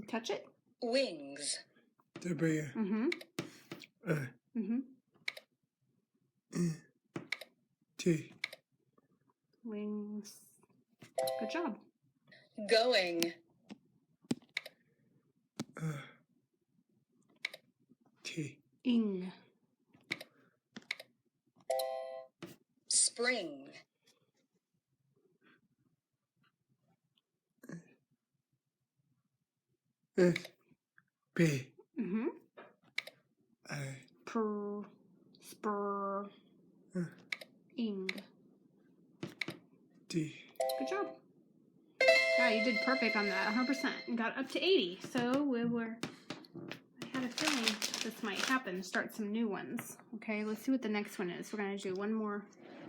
Touch it. Wings. W. Mm-hmm. Mm-hmm. T. Wings. Good job. Going. T. Ing. Spring. S. B. Mm-hmm. I. Per. Spur. Ing. D. Good job. Yeah, you did perfect on that, 100%. And got up to 80. So we were. I had a feeling this might happen. Start some new ones. Okay, let's see what the next one is. We're going to do one more.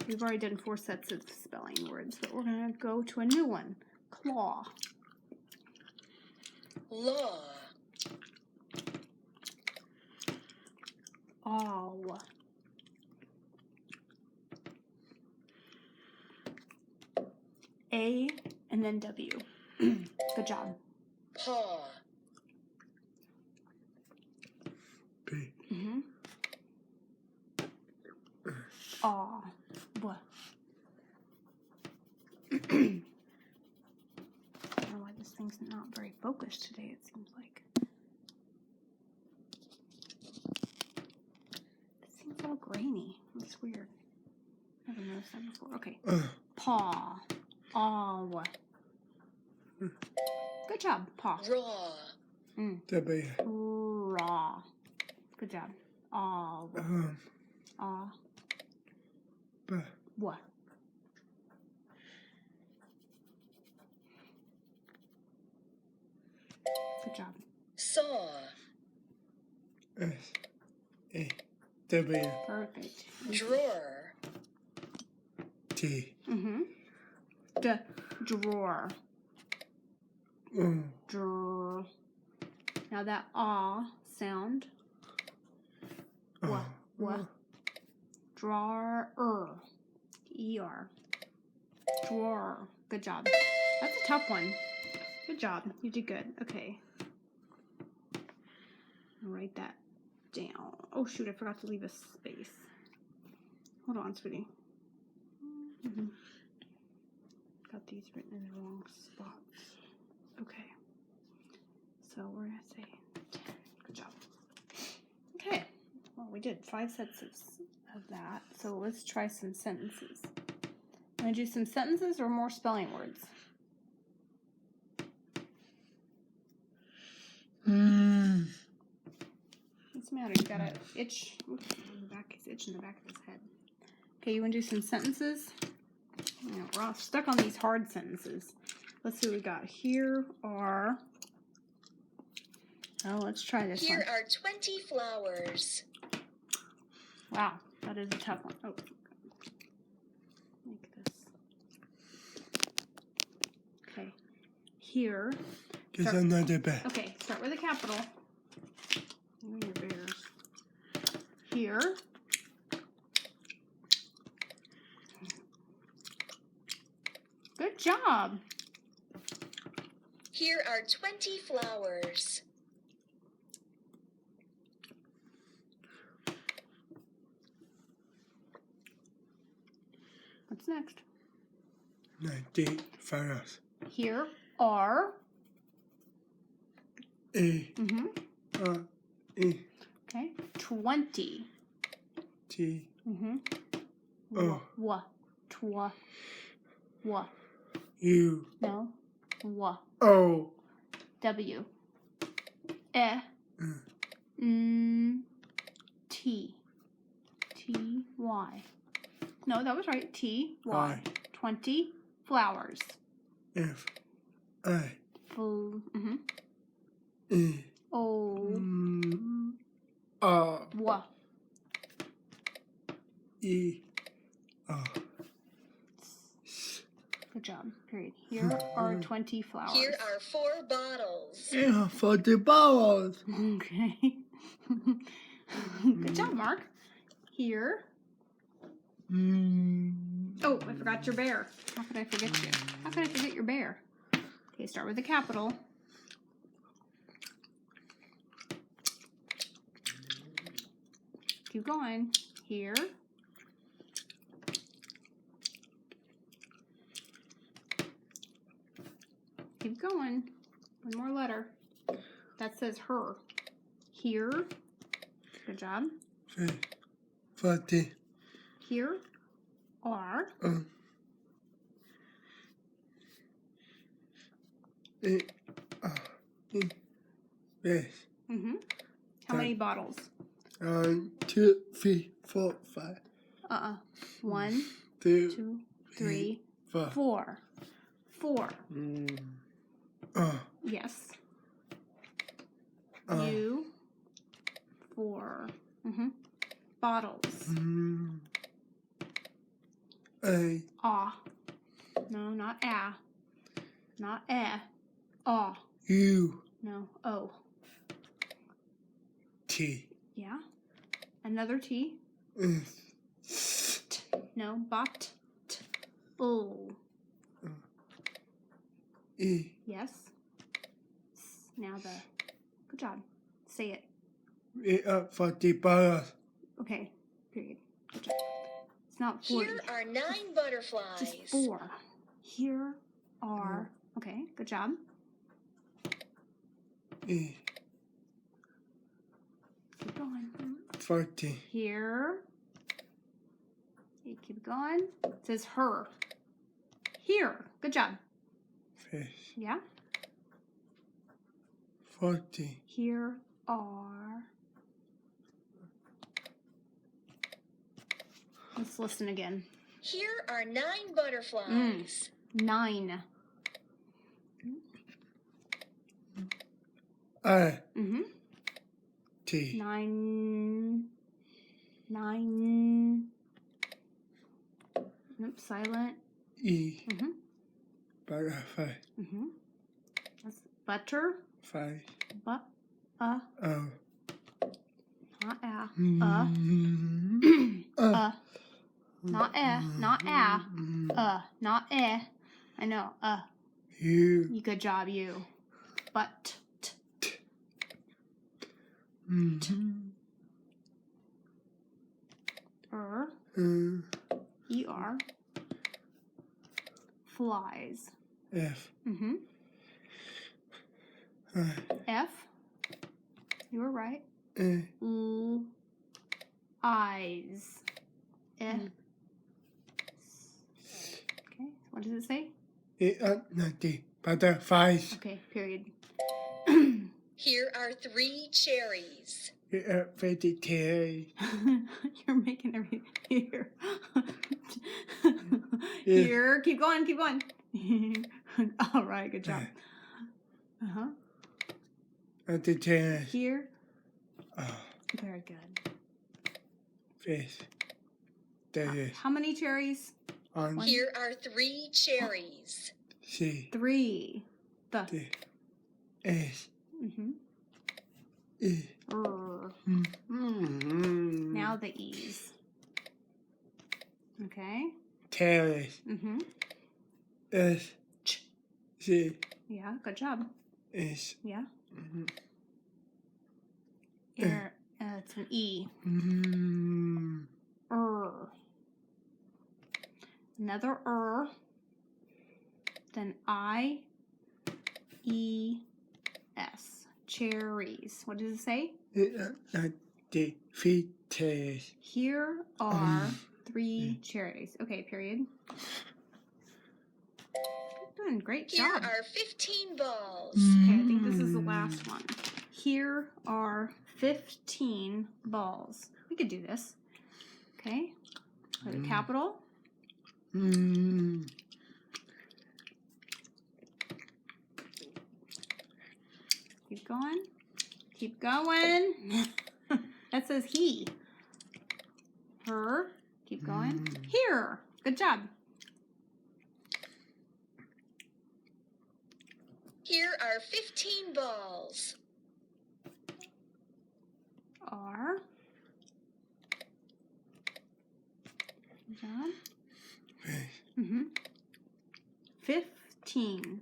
We've already done 4 sets of spelling words, but we're going to go to a new one. Claw. Law. Aw. A and then W. Good job. Paw. B. Mm-hmm. Aw. What? I don't know why this thing's not very focused today, it seems like. It seems all grainy. That's weird. Never noticed that before. Okay. Paw. Aw. Good job. Paw. Raw. W. Raw. Good job. Aw. Aw. B. What? Good job. Saw. S. A. W. Perfect. Drawer. T. Mm-hmm. Drawer. Drawer. Now that ah sound. What? Drawer. E-R. Drawer. Good job. That's a tough one. Good job. You did good. Okay. I'll write that down. Oh, shoot. I forgot to leave a space. Hold on, sweetie. Got these written in the wrong spots. Okay. So we're going to say 10. Good job. Okay. Well, we did 5 sets of that. So let's try some sentences. Want to do some sentences or more spelling words? What's the matter? You got an itch in the back. He's itching the back of his head. Okay, you want to do some sentences? You know, we're all stuck on these hard sentences. Let's see what we got. Here are... Oh, let's try this one. Here are 20 flowers. Wow, that is a tough one. Oh, like this. Okay. Here. Get another B. Okay, start with a capital. Oh, your bears. Here. Good job. Here are 20 flowers. What's next? 90 flowers. Here are. A. E. Okay. 20. T. Wa. Wa. U. No. Wa. O. W. T. T. Y. No, that was right. T. Y. 20 flowers. F. I. E. O. Wa. E. O. Good job. Period. Here are 20 flowers. Here are 4 bottles. Yeah, 40 bottles. Okay. Good job, Mark. Here. Oh, I forgot your bear. How could I forget you? How could I forget your bear? Okay, start with a capital. keep going. Here. Keep going. One more letter. That says her. Here. Good job. Fish. 40. Here are. It. Fish. Mm-hmm. How many bottles? 2, 3, 4, 5. 1, 2, 2, 3, 4. 4. 4. Oh. Yes. You. 4. Mm-hmm. Bottles. A. Ah. No, not ah. Not eh. Ah. U. No. O. T. Yeah. Another T. S. T. No. Bot. T. Bull. E. Yes. Now the. Good job. Say it. We are 40 bottles. Okay. Period. Good job. It's not 40. Here are 9 butterflies. Just 4. Here are. Okay. Good job. E. Keep going. 40. Here. Okay, keep going. It says her. Here. Good job. Fish. Yeah. 40. Here are. Let's listen again. Here are 9 butterflies. 9. I. Mm-hmm. T. 9. 9. Nope, silent. E. Mm-hmm. Butterfly. Mm-hmm. That's butter. 5. But, O. not a. Not eh. Not a. Not eh. I know. U. You good job, you. But. E-R. Flies. F. Mm-hmm. F. You were right. L. Eyes. Eh. Okay. What does it say? Butterflies. Okay. Period. Here are 3 cherries. Vegetarian. You're making everything here. Here. Keep going. Keep going. All right. Good job. Uh-huh. Vegetarian. Here. Very good. Fish. There How many cherries? on Here are 3 cherries. C. 3. The. D. S. Mm-hmm. E. Now the E's. Okay. Terrace. Mm-hmm. S. C. Yeah. Good job. S. Yeah. Here. It's an E. Another then I, E, S. Cherries. What does it say? Defeated. Here are 3 cherries. Okay, period. You're doing a great Here job. are 15 balls. Okay, I think this is the last one. Here are 15 balls. We could do this. Okay. Put a capital. Keep going. Keep going. That says he. Her. Keep going. Here. Good job. Here are 15 balls. R. Good job. Mm-hmm. 15.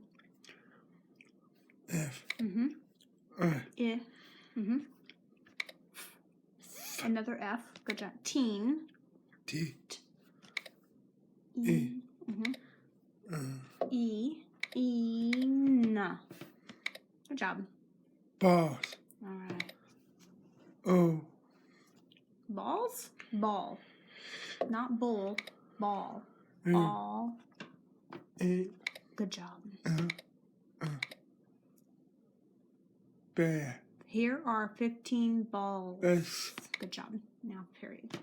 F. Mm-hmm. I. I. Mm-hmm. Another F. Good job. Teen. T. E. Mhm. E. Een. Good job. Balls. All right. Oh. Balls? Ball. Not bull. Ball. Mm. Ball. A. Good job. Bear. Here are 15 balls. S. Good job. Now, period.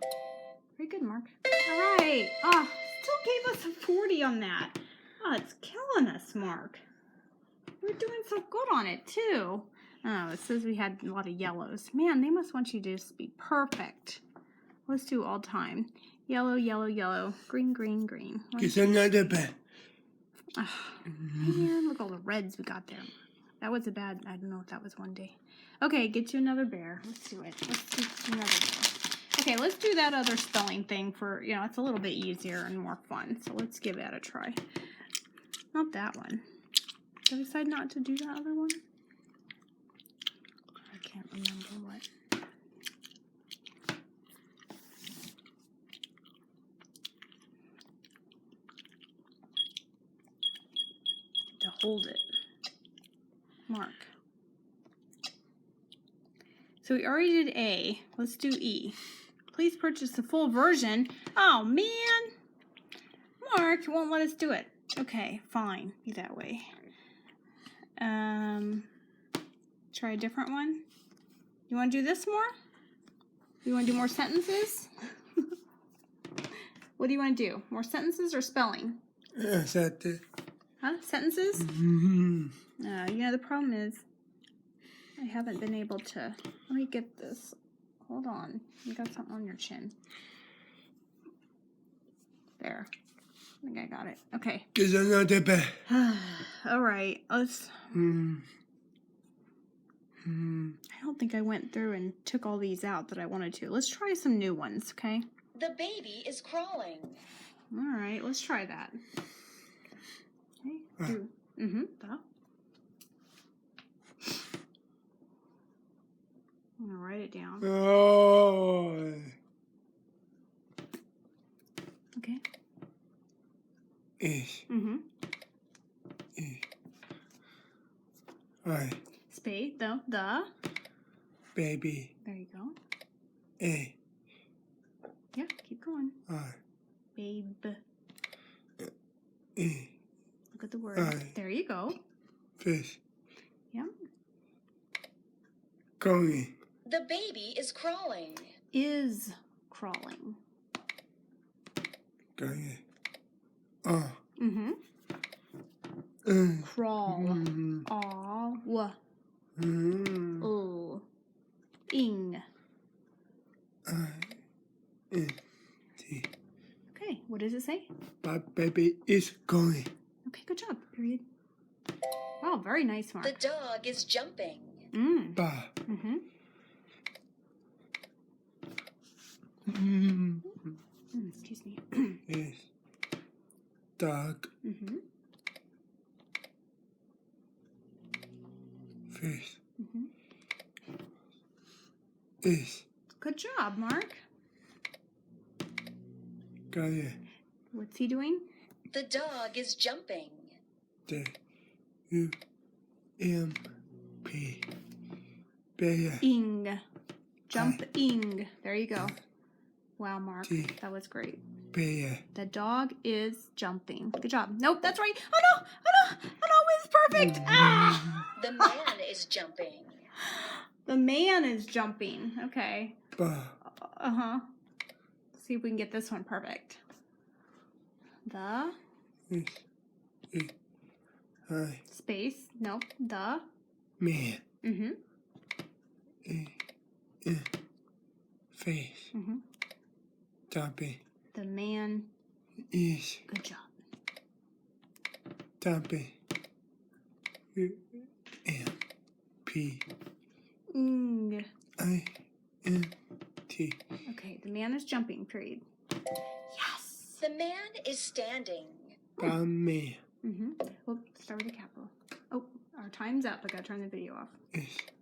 Very good, Mark. All right. Oh, still gave us a 40 on that. Oh, it's killing us, Mark. We're doing so good on it, too. Oh, it says we had a lot of yellows. Man, they must want you to just be perfect. Let's do all time. Yellow, yellow, yellow. Green, green, green. Get another bear. Oh, man, look at all the reds we got there. That was a bad, I don't know if that was one day. Okay, get you another bear. Let's do it. Let's do another bear. Okay, let's do that other spelling thing for, it's a little bit easier and more fun. So let's give that a try. Not that one. Did I decide not to do that other one? I can't remember what. To hold it. Mark. So we already did A. Let's do E. Please purchase the full version. Oh, man. Mark won't let us do it. Okay, fine. Be that way. Try a different one. You want to do this more? You want to do more sentences? What do you want to do? More sentences or spelling? That. Huh? Sentences? Mm-hmm. The problem is I haven't been able to. Let me get this. Hold on. You got something on your chin. There. I think I got it. Okay. Get another bear. All right. Let's. I don't think I went through and took all these out that I wanted to. Let's try some new ones, okay? The baby is crawling. All right. Let's try that. Okay. Do. I'm gonna write it down. Oh. Okay. Is. I. Spade. The. Baby. There you go. A. Yeah. Keep going. I. Babe. E. Look at the word. Aye. There you go. Fish. Yep. Going. The baby is crawling. Is crawling. Going. Oh. Crawl. Aw. Ing. T. Okay. What does it say? My baby is going. Okay. Good job. Period. Wow. Very nice, Mark. The dog is jumping. Ba. Excuse me. Is. Dog. Fish. Is. Good job, Mark. Got it. What's he doing? The dog is jumping. The. U. M. P. Bear. Ing. Jumping. There you go. Wow, Mark. T. That was great. Bear. The dog is jumping. Good job. Nope, that's right. Oh no! Oh no! Oh no! It's perfect! Ah! The man is jumping. The man is jumping. Okay. Ba. See if we can get this one perfect. The Is. Is. I. space. Nope. The. Man. Mm-hmm. Face. Jumping. The man. Is. Good job. Jumping. U. M. P. Ing. I. N. T. Okay. The man is jumping. Period. Yes. The man is standing. Ba. Man. Well, start with a capital. Oh, our time's up. I gotta turn the video off. Is.